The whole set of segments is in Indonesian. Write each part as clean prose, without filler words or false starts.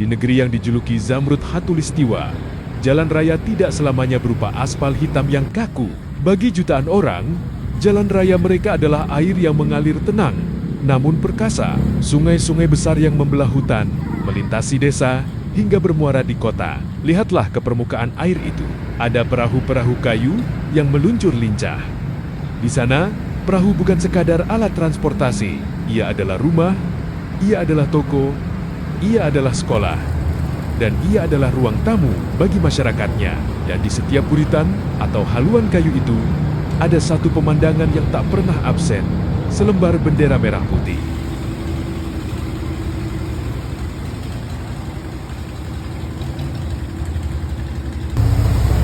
Di negeri yang dijuluki Zamrud Khatulistiwa, jalan raya tidak selamanya berupa aspal hitam yang kaku. Bagi jutaan orang, jalan raya mereka adalah air yang mengalir tenang, namun perkasa. Sungai-sungai besar yang membelah hutan, melintasi desa, hingga bermuara di kota. Lihatlah ke permukaan air itu. Ada perahu-perahu kayu yang meluncur lincah. Di sana, perahu bukan sekadar alat transportasi. Ia adalah rumah, ia adalah toko, ia adalah sekolah, dan ia adalah ruang tamu bagi masyarakatnya. Dan di setiap buritan atau haluan kayu itu, ada satu pemandangan yang tak pernah absen, selembar bendera merah putih.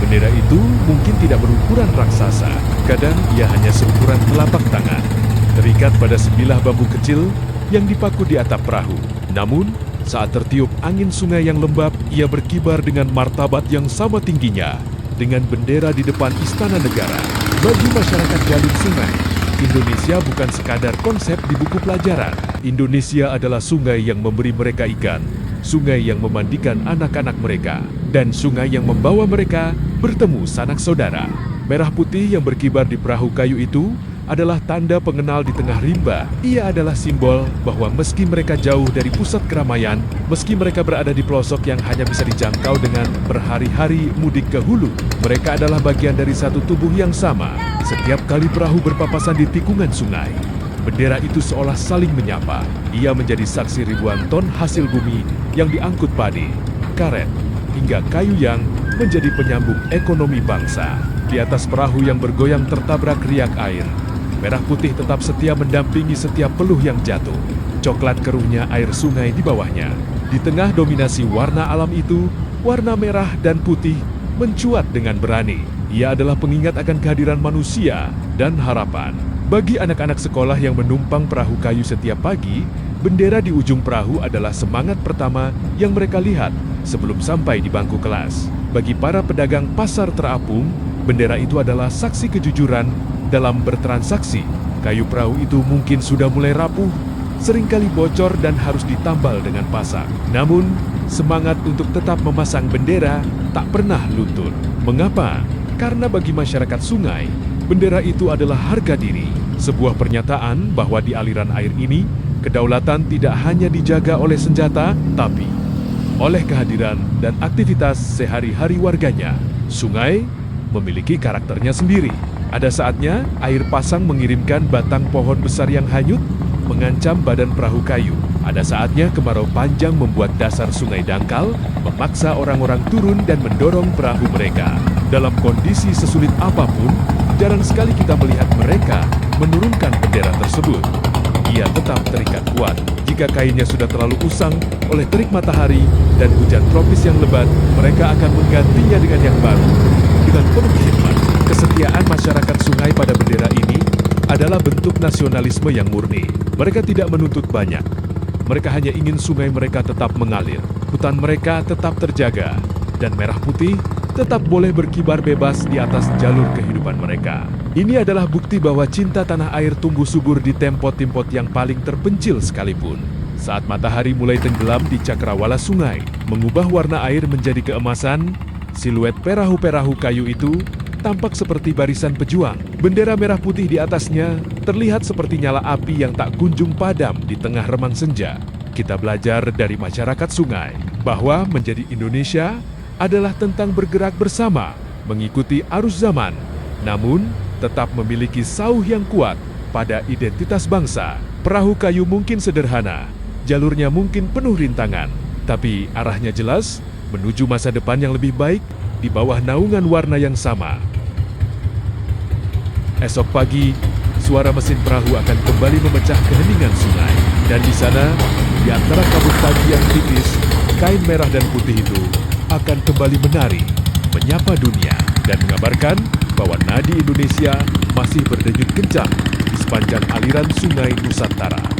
Bendera itu mungkin tidak berukuran raksasa, kadang ia hanya seukuran telapak tangan, terikat pada sebilah bambu kecil yang dipaku di atap perahu. Namun, saat tertiup angin sungai yang lembab, ia berkibar dengan martabat yang sama tingginya dengan bendera di depan Istana Negara. Bagi masyarakat Jalur Sungai, Indonesia bukan sekadar konsep di buku pelajaran. Indonesia adalah sungai yang memberi mereka ikan, sungai yang memandikan anak-anak mereka, dan sungai yang membawa mereka bertemu sanak saudara. Merah putih yang berkibar di perahu kayu itu adalah tanda pengenal di tengah rimba. Ia adalah simbol bahwa meski mereka jauh dari pusat keramaian, meski mereka berada di pelosok yang hanya bisa dijangkau dengan berhari-hari mudik ke hulu, mereka adalah bagian dari satu tubuh yang sama. Setiap kali perahu berpapasan di tikungan sungai, bendera itu seolah saling menyapa. Ia menjadi saksi ribuan ton hasil bumi yang diangkut padi, karet, hingga kayu yang menjadi penyambung ekonomi bangsa. Di atas perahu yang bergoyang tertabrak riak air, merah putih tetap setia mendampingi setiap peluh yang jatuh. Coklat keruhnya air sungai di bawahnya. Di tengah dominasi warna alam itu, warna merah dan putih mencuat dengan berani. Ia adalah pengingat akan kehadiran manusia dan harapan. Bagi anak-anak sekolah yang menumpang perahu kayu setiap pagi, bendera di ujung perahu adalah semangat pertama yang mereka lihat sebelum sampai di bangku kelas. Bagi para pedagang pasar terapung, bendera itu adalah saksi kejujuran dalam bertransaksi. Kayu perahu itu mungkin sudah mulai rapuh, seringkali bocor dan harus ditambal dengan pasak. Namun, semangat untuk tetap memasang bendera tak pernah luntur. Mengapa? Karena bagi masyarakat sungai, bendera itu adalah harga diri. Sebuah pernyataan bahwa di aliran air ini, kedaulatan tidak hanya dijaga oleh senjata, tapi oleh kehadiran dan aktivitas sehari-hari warganya. Sungai memiliki karakternya sendiri. Ada saatnya air pasang mengirimkan batang pohon besar yang hanyut mengancam badan perahu kayu. Ada saatnya kemarau panjang membuat dasar sungai dangkal, memaksa orang-orang turun dan mendorong perahu mereka. Dalam kondisi sesulit apapun, jarang sekali kita melihat mereka menurunkan bendera tersebut. Ia tetap terikat kuat. Jika kainnya sudah terlalu usang oleh terik matahari dan hujan tropis yang lebat, mereka akan menggantinya dengan yang baru dengan penuh hikmat. Kesetiaan masyarakat sungai pada bendera ini adalah bentuk nasionalisme yang murni. Mereka tidak menuntut banyak. Mereka hanya ingin sungai mereka tetap mengalir, hutan mereka tetap terjaga, dan merah putih tetap boleh berkibar bebas di atas jalur kehidupan mereka. Ini adalah bukti bahwa cinta tanah air tumbuh subur di tempot-tempot yang paling terpencil sekalipun. Saat matahari mulai tenggelam di cakrawala sungai, mengubah warna air menjadi keemasan, siluet perahu-perahu kayu itu tampak seperti barisan pejuang. Bendera merah putih di atasnya terlihat seperti nyala api yang tak kunjung padam di tengah remang senja. Kita belajar dari masyarakat sungai bahwa menjadi Indonesia adalah tentang bergerak bersama, mengikuti arus zaman, namun tetap memiliki sauh yang kuat pada identitas bangsa. Perahu kayu mungkin sederhana, jalurnya mungkin penuh rintangan, tapi arahnya jelas menuju masa depan yang lebih baik di bawah naungan warna yang sama. Esok pagi, suara mesin perahu akan kembali memecah keheningan sungai. Dan di sana, di antara kabut pagi yang tipis, kain merah dan putih itu akan kembali menari, menyapa dunia, dan mengabarkan bahwa nadi Indonesia masih berdenyut kencang di sepanjang aliran sungai Nusantara.